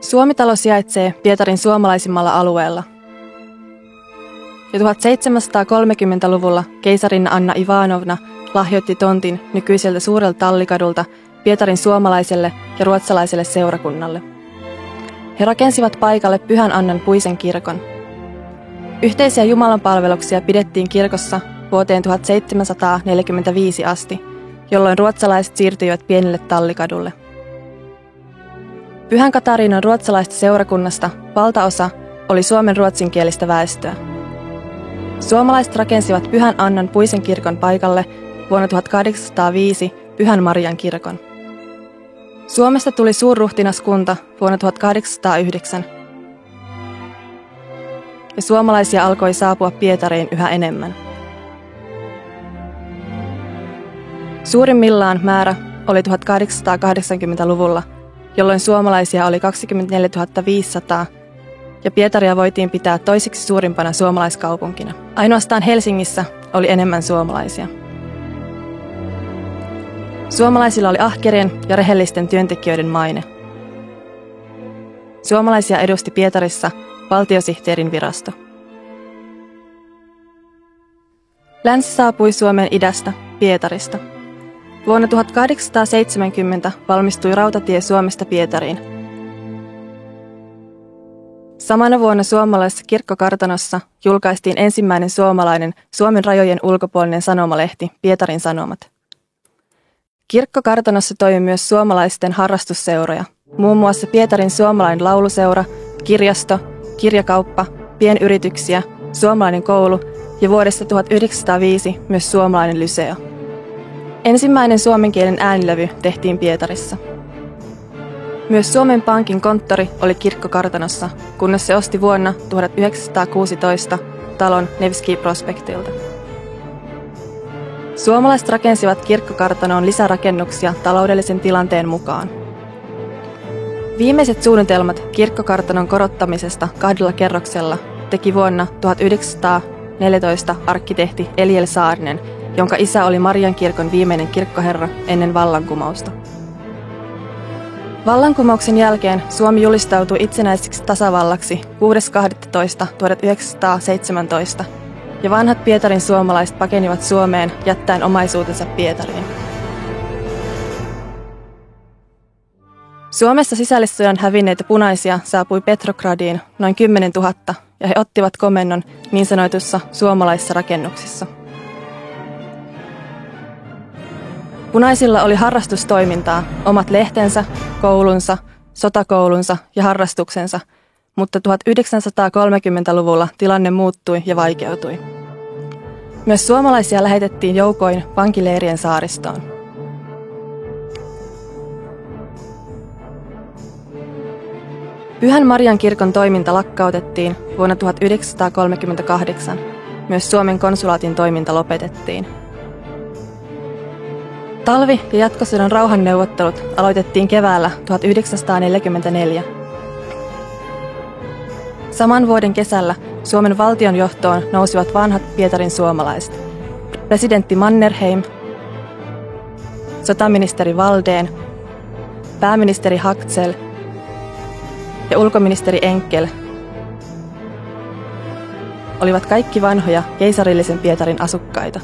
Suomi-talo sijaitsee Pietarin suomalaisimmalla alueella. Jo 1730-luvulla keisarinna Anna Ivanovna lahjoitti tontin nykyiseltä suurelta Tallikadulta Pietarin suomalaiselle ja ruotsalaiselle seurakunnalle. He rakensivat paikalle Pyhän Annan puisen kirkon. Yhteisiä jumalanpalveluksia pidettiin kirkossa vuoteen 1745 asti, jolloin ruotsalaiset siirtyivät pienelle Tallikadulle. Pyhän Katariinan ruotsalaista seurakunnasta valtaosa oli suomen ruotsinkielistä väestöä. Suomalaiset rakensivat Pyhän Annan puisen kirkon paikalle vuonna 1805 Pyhän Marian kirkon. Suomesta tuli suurruhtinaskunta vuonna 1809, ja suomalaisia alkoi saapua Pietariin yhä enemmän. Suurimmillaan määrä oli 1880-luvulla, jolloin suomalaisia oli 24 500, ja Pietaria voitiin pitää toiseksi suurimpana suomalaiskaupunkina. Ainoastaan Helsingissä oli enemmän suomalaisia. Suomalaisilla oli ahkerien ja rehellisten työntekijöiden maine. Suomalaisia edusti Pietarissa valtiosihteerin virasto. Länsi saapui Suomeen idästä, Pietarista. Vuonna 1870 valmistui rautatie Suomesta Pietariin. Samana vuonna suomalaisessa kirkkokartanossa julkaistiin ensimmäinen suomalainen Suomen rajojen ulkopuolinen sanomalehti Pietarin Sanomat. Kirkkokartanossa toimi myös suomalaisten harrastusseuroja, muun muassa Pietarin suomalainen lauluseura, kirjasto, kirjakauppa, pienyrityksiä, suomalainen koulu ja vuodesta 1905 myös suomalainen lyseo. Ensimmäinen suomenkielinen äänilevy tehtiin Pietarissa. Myös Suomen Pankin konttori oli kirkkokartanossa, kunnes se osti vuonna 1916 talon Nevski Prospektilta. Suomalaiset rakensivat kirkkokartanoon lisärakennuksia taloudellisen tilanteen mukaan. Viimeiset suunnitelmat kirkkokartanon korottamisesta 2 kerroksella teki vuonna 1914 arkkitehti Eliel Saarinen, jonka isä oli Marian kirkon viimeinen kirkkoherra ennen vallankumousta. Vallankumouksen jälkeen Suomi julistautui itsenäiseksi tasavallaksi 6.12.1917 ja vanhat Pietarin suomalaiset pakenivat Suomeen jättäen omaisuutensa Pietariin. Suomessa sisällissodan hävinneitä punaisia saapui Petrogradiin noin 10 000 ja he ottivat komennon niin sanotussa suomalaisissa rakennuksissa. Punaisilla oli harrastustoimintaa, omat lehtensä, koulunsa, sotakoulunsa ja harrastuksensa, mutta 1930-luvulla tilanne muuttui ja vaikeutui. Myös suomalaisia lähetettiin joukoin vankileirien saaristoon. Pyhän Marian kirkon toiminta lakkautettiin vuonna 1938. Myös Suomen konsulaatin toiminta lopetettiin. Talvi- ja jatkosodan rauhanneuvottelut aloitettiin keväällä 1944. Saman vuoden kesällä Suomen valtionjohtoon nousivat vanhat Pietarin suomalaiset. Presidentti Mannerheim, sotaministeri Waldén, pääministeri Haktzel ja ulkoministeri Enkel olivat kaikki vanhoja keisarillisen Pietarin asukkaita.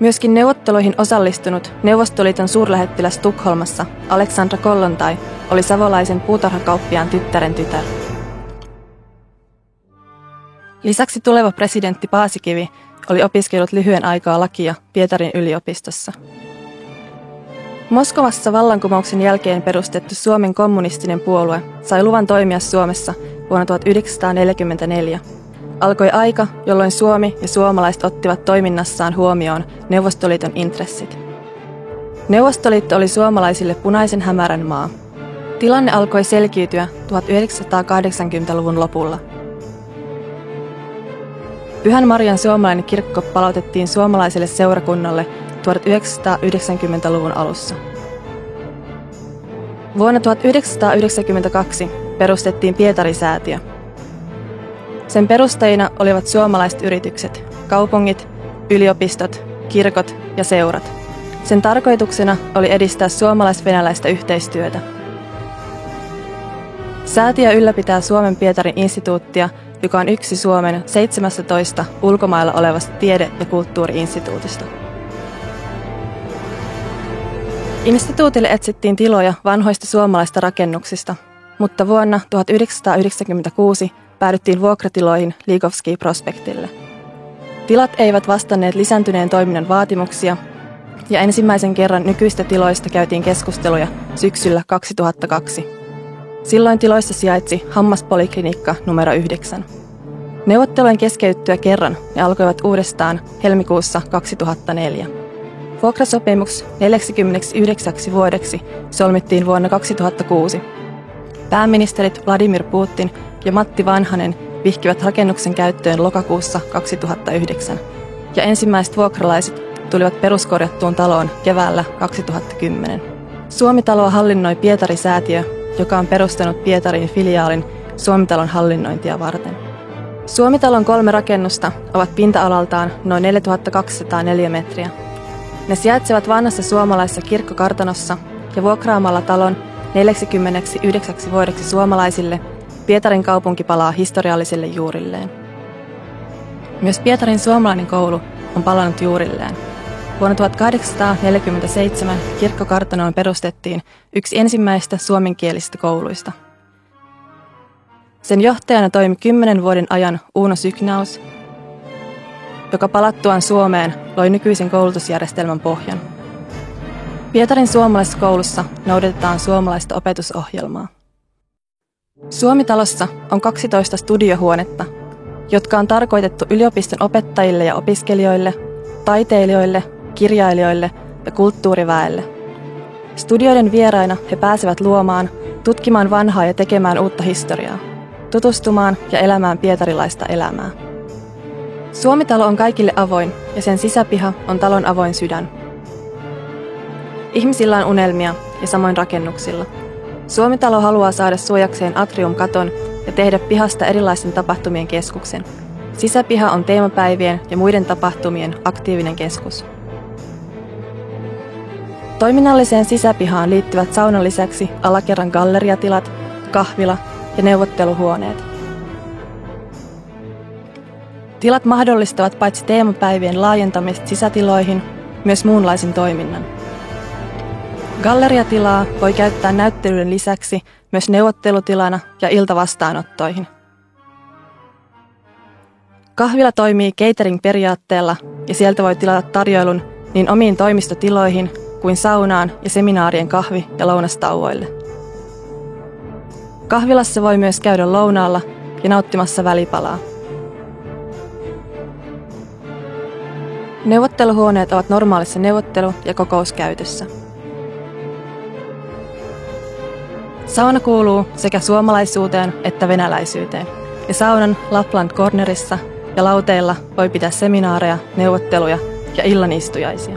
Myöskin neuvotteluihin osallistunut Neuvostoliiton suurlähettiläs Tukholmassa Aleksandra Kollontai oli savolaisen puutarhakauppiaan tyttären tytär. Lisäksi tuleva presidentti Paasikivi oli opiskellut lyhyen aikaa lakia Pietarin yliopistossa. Moskovassa vallankumouksen jälkeen perustettu Suomen kommunistinen puolue sai luvan toimia Suomessa vuonna 1944. Alkoi aika, jolloin Suomi ja suomalaiset ottivat toiminnassaan huomioon Neuvostoliiton intressit. Neuvostoliitto oli suomalaisille punaisen hämärän maa. Tilanne alkoi selkiytyä 1980-luvun lopulla. Pyhän Marian suomalainen kirkko palautettiin suomalaiselle seurakunnalle 1990-luvun alussa. Vuonna 1992 perustettiin Pietari-säätiö. Sen perustajina olivat suomalaiset yritykset, kaupungit, yliopistot, kirkot ja seurat. Sen tarkoituksena oli edistää suomalais-venäläistä yhteistyötä. Säätiö ylläpitää Suomen Pietarin instituuttia, joka on yksi Suomen 17 ulkomailla olevasta tiede- ja kulttuuri-instituutista. Instituutille etsittiin tiloja vanhoista suomalaista rakennuksista, mutta vuonna 1996 päädyttiin vuokratiloihin Liikovski-prospektille. Tilat eivät vastanneet lisääntyneen toiminnan vaatimuksia, ja ensimmäisen kerran nykyistä tiloista käytiin keskusteluja syksyllä 2002. Silloin tiloissa sijaitsi Hammaspoliklinikka numero 9. Neuvottelujen keskeyttyä kerran ne alkoivat uudestaan helmikuussa 2004. Vuokrasopimus 49 vuodeksi solmittiin vuonna 2006. Pääministerit Vladimir Putin ja Matti Vanhanen vihkivät rakennuksen käyttöön lokakuussa 2009, ja ensimmäiset vuokralaiset tulivat peruskorjattuun taloon keväällä 2010. Suomi-taloa hallinnoi Pietari-säätiö, joka on perustanut Pietarin filiaalin Suomi-talon hallinnointia varten. Suomi-talon 3 rakennusta ovat pinta-alaltaan noin 4200 neliömetriä. Ne sijaitsevat vanhassa suomalaisessa kirkkokartanossa, ja vuokraamalla talon 49 vuodeksi suomalaisille Pietarin kaupunki palaa historiallisille juurilleen. Myös Pietarin suomalainen koulu on palannut juurilleen. Vuonna 1847 kirkkokartanoon perustettiin yksi ensimmäistä suomenkielisistä kouluista. Sen johtajana toimi 10 vuoden ajan Uno Syknaus, joka palattuaan Suomeen loi nykyisen koulutusjärjestelmän pohjan. Pietarin suomalaisessa koulussa noudatetaan suomalaista opetusohjelmaa. Suomi-talossa on 12 studiohuonetta, jotka on tarkoitettu yliopiston opettajille ja opiskelijoille, taiteilijoille, kirjailijoille ja kulttuuriväelle. Studioiden vieraina he pääsevät luomaan, tutkimaan vanhaa ja tekemään uutta historiaa, tutustumaan ja elämään pietarilaista elämää. Suomi-talo on kaikille avoin ja sen sisäpiha on talon avoin sydän. Ihmisillä on unelmia ja samoin rakennuksilla. Suomi-talo haluaa saada suojakseen atriumkaton ja tehdä pihasta erilaisten tapahtumien keskuksen. Sisäpiha on teemapäivien ja muiden tapahtumien aktiivinen keskus. Toiminnalliseen sisäpihaan liittyvät saunan lisäksi alakerran galleriatilat, kahvila ja neuvotteluhuoneet. Tilat mahdollistavat paitsi teemapäivien laajentamista sisätiloihin, myös muunlaisen toiminnan. Galleriatilaa voi käyttää näyttelyiden lisäksi myös neuvottelutilana ja iltavastaanottoihin. Kahvila toimii catering-periaatteella ja sieltä voi tilata tarjoilun niin omiin toimistotiloihin kuin saunaan ja seminaarien kahvi- ja lounastauoille. Kahvilassa voi myös käydä lounaalla ja nauttimassa välipalaa. Neuvotteluhuoneet ovat normaalissa neuvottelu- ja kokouskäytössä. Sauna kuuluu sekä suomalaisuuteen että venäläisyyteen, ja saunan Lapland Cornerissa ja lauteilla voi pitää seminaareja, neuvotteluja ja illanistujaisia.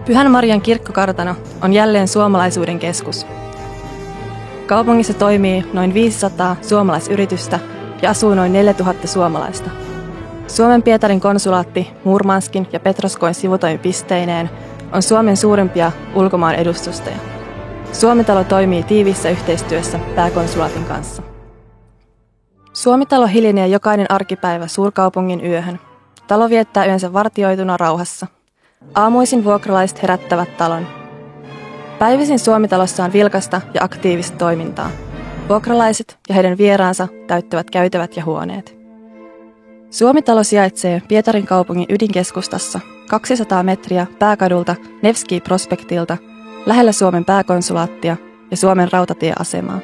Pyhän Marian kirkkokartano on jälleen suomalaisuuden keskus. Kaupungissa toimii noin 500 suomalaisyritystä ja asuu noin 4000 suomalaista. Suomen Pietarin konsulaatti Murmanskin ja Petroskoin sivutoimipisteineen on Suomen suurimpia ulkomaan edustustoja. Suomi-talo toimii tiiviissä yhteistyössä pääkonsulaatin kanssa. Suomi-talo hiljenee jokainen arkipäivä suurkaupungin yöhön. Talo viettää yönsä vartioituna rauhassa. Aamuisin vuokralaiset herättävät talon. Päivisin Suomi-talossa on vilkasta ja aktiivista toimintaa. Vuokralaiset ja heidän vieraansa täyttävät käytävät ja huoneet. Suomi-talo sijaitsee Pietarin kaupungin ydinkeskustassa 200 metriä pääkadulta Nevski-prospektilta, lähellä Suomen pääkonsulaattia ja Suomen rautatieasemaa.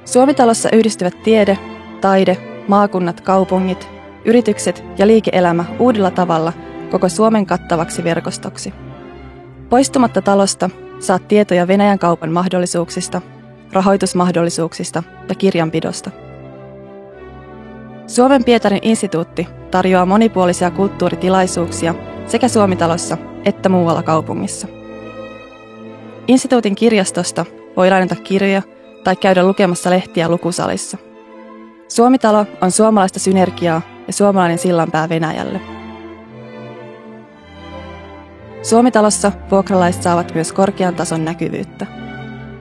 Suomi-talossa yhdistyvät tiede, taide, maakunnat, kaupungit, yritykset ja liike-elämä uudella tavalla koko Suomen kattavaksi verkostoksi. Poistumatta talosta saat tietoja Venäjän kaupan mahdollisuuksista, rahoitusmahdollisuuksista ja kirjanpidosta. Suomen Pietarin instituutti tarjoaa monipuolisia kulttuuritilaisuuksia sekä Suomi-talossa että muualla kaupungissa. Instituutin kirjastosta voi lainata kirjoja tai käydä lukemassa lehtiä lukusalissa. Suomi-talo on suomalaista synergiaa ja suomalainen sillanpää Venäjälle. Suomitalossa vuokralaiset saavat myös korkean tason näkyvyyttä.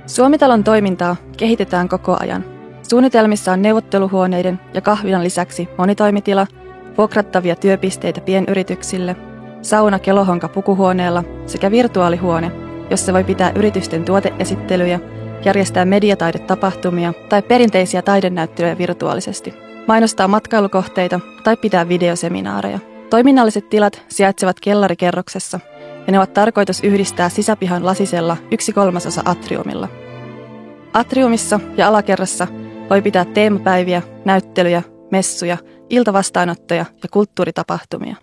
Suomitalon toimintaa kehitetään koko ajan. Suunnitelmissa on neuvotteluhuoneiden ja kahvilan lisäksi monitoimitila, vuokrattavia työpisteitä pienyrityksille, sauna Kelohonka pukuhuoneella sekä virtuaalihuone, jossa voi pitää yritysten tuoteesittelyjä, järjestää mediataidetapahtumia tai perinteisiä taidenäyttelyjä virtuaalisesti, mainostaa matkailukohteita tai pitää videoseminaareja. Toiminnalliset tilat sijaitsevat kellarikerroksessa ja ne ovat tarkoitus yhdistää sisäpihan lasisella 1/3 atriumilla. Atriumissa ja alakerrassa voi pitää teemapäiviä, näyttelyjä, messuja, iltavastaanottoja ja kulttuuritapahtumia.